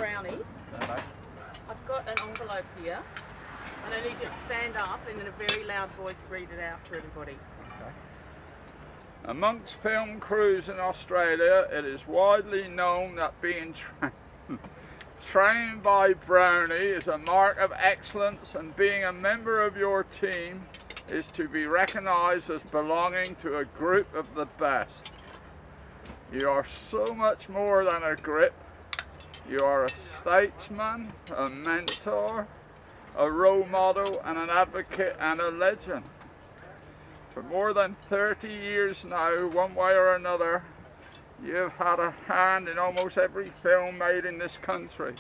Brownie. Hello. I've got an envelope here, and I need you to stand up and in a very loud voice read it out to everybody. Okay. Amongst film crews in Australia, it is widely known that being trained by Brownie is a mark of excellence, and being a member of your team is to be recognised as belonging to a group of the best. You are so much more than a grip. You are a statesman, a mentor, a role model, and an advocate and a legend. For more than 30 years now, one way or another, you have had a hand in almost every film made in this country.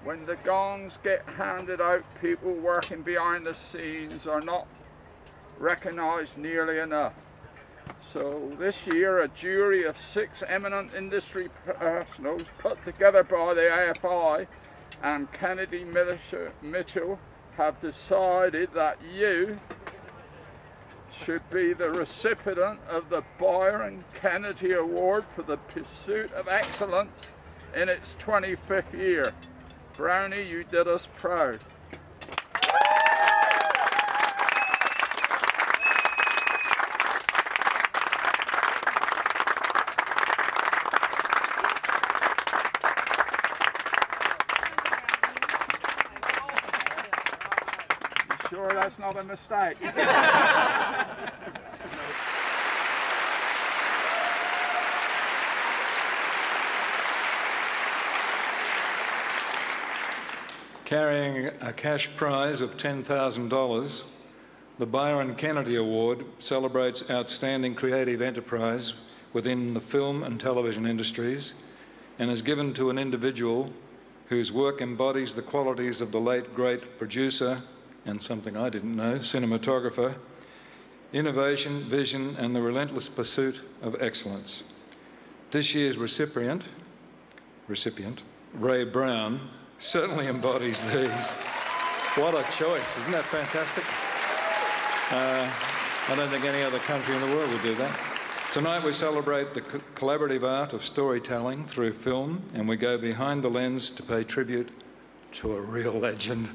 When the gongs get handed out, people working behind the scenes are not recognised nearly enough. So this year, a jury of 6 eminent industry professionals put together by the AFI and Kennedy Mitchell have decided that you should be the recipient of the Byron Kennedy Award for the Pursuit of Excellence in its 25th year. Brownie, you did us proud. Sure that's not a mistake? Carrying a cash prize of $10,000, the Byron Kennedy Award celebrates outstanding creative enterprise within the film and television industries and is given to an individual whose work embodies the qualities of the late great producer and, something I didn't know, cinematographer, innovation, vision, and the relentless pursuit of excellence. This year's recipient, Ray Brown, certainly embodies these. What a choice, isn't that fantastic? I don't think any other country in the world would do that. Tonight we celebrate the collaborative art of storytelling through film, and we go behind the lens to pay tribute to a real legend.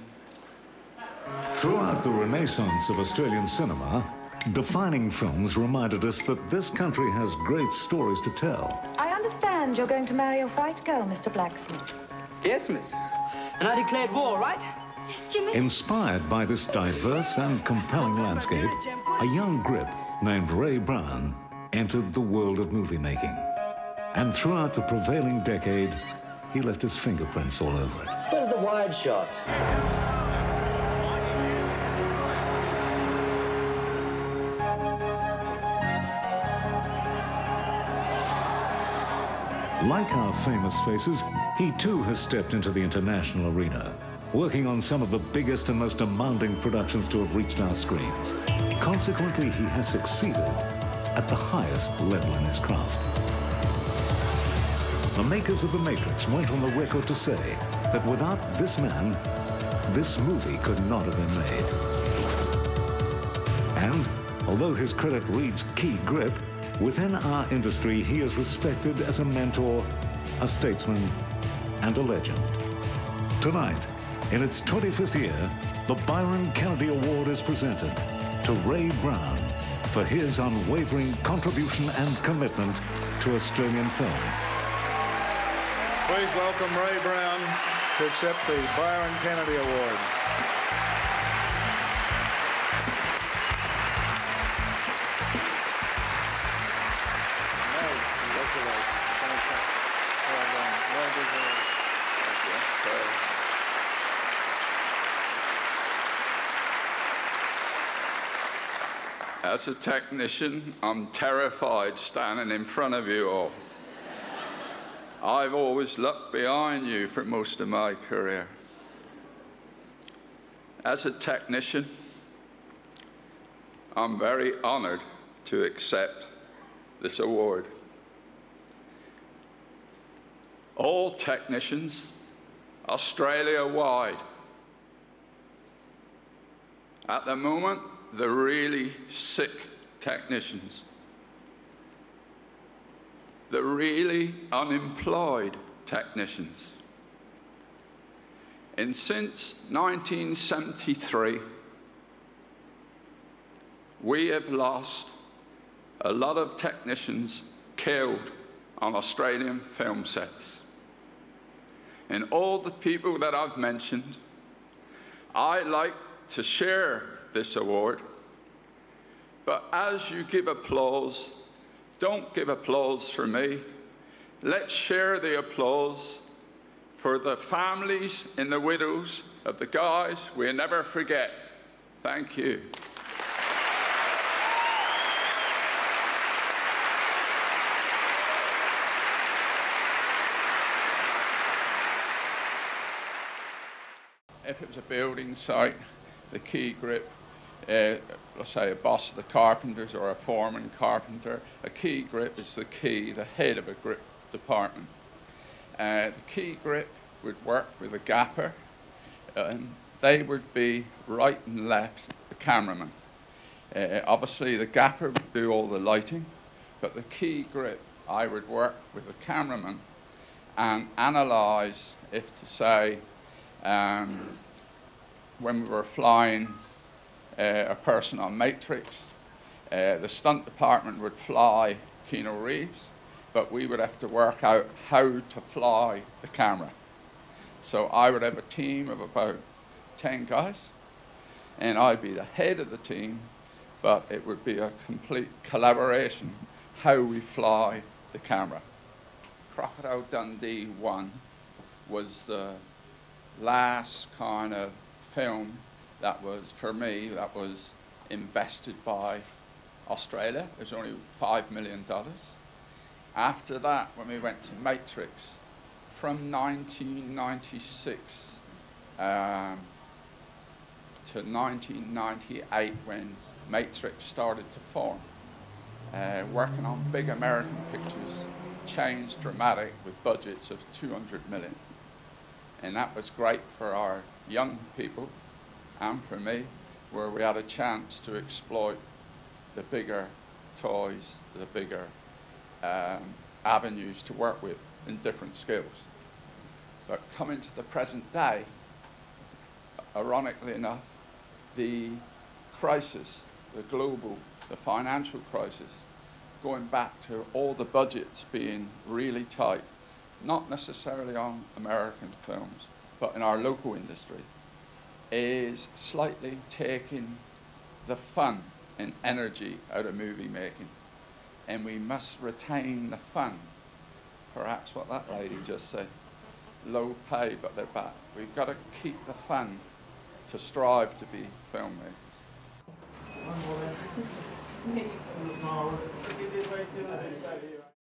Throughout the renaissance of Australian cinema, defining films reminded us that this country has great stories to tell. I understand you're going to marry a white girl, Mr. Blacksmith. Yes, miss. And I declared war, right? Yes, Jimmy. Inspired by this diverse and compelling landscape, a young grip named Ray Brown entered the world of movie making. And throughout the prevailing decade, he left his fingerprints all over it. Where's the wide shot? Like our famous faces, he too has stepped into the international arena, working on some of the biggest and most demanding productions to have reached our screens. Consequently, he has succeeded at the highest level in his craft. The makers of The Matrix went on the record to say that without this man, this movie could not have been made. And although his credit reads Key Grip, within our industry, he is respected as a mentor, a statesman, and a legend. Tonight, in its 25th year, the Byron Kennedy Award is presented to Ray Brown for his unwavering contribution and commitment to Australian film. Please welcome Ray Brown to accept the Byron Kennedy Award. As a technician, I'm terrified standing in front of you all. I've always looked behind you for most of my career. As a technician, I'm very honored to accept this award. All technicians, Australia-wide, at the moment, the really sick technicians, the really unemployed technicians. And since 1973, we have lost a lot of technicians killed on Australian film sets. And all the people that I've mentioned, I like to share this award, but as you give applause, don't give applause for me. Let's share the applause for the families and the widows of the guys we'll never forget. Thank you. If it was a building site, the key grip, let's say a boss of the carpenters or a foreman carpenter, a key grip is the key, the head of a grip department. The key grip would work with a gaffer, and they would be right and left the cameraman. Obviously the gaffer would do all the lighting, but the key grip, I would work with the cameraman and analyse, if to say, when we were flying a person on Matrix, the stunt department would fly Keanu Reeves, but we would have to work out how to fly the camera. So I would have a team of about 10 guys, and I'd be the head of the team, but it would be a complete collaboration how we fly the camera. Crocodile Dundee 1 was the last kind of film that was, for me, that was invested by Australia. It was only $5 million. After that, when we went to Matrix, from 1996 to 1998, when Matrix started to form, working on big American pictures changed dramatic with budgets of 200 million. And that was great for our young people and for me, where we had a chance to exploit the bigger toys, the bigger avenues to work with in different skills. But coming to the present day, ironically enough, the crisis, the global, the financial crisis, going back to all the budgets being really tight, not necessarily on American films, but in our local industry, is slightly taking the fun and energy out of movie making. And we must retain the fun. Perhaps what that lady just said, low pay, but they're back. We've got to keep the fun to strive to be filmmakers.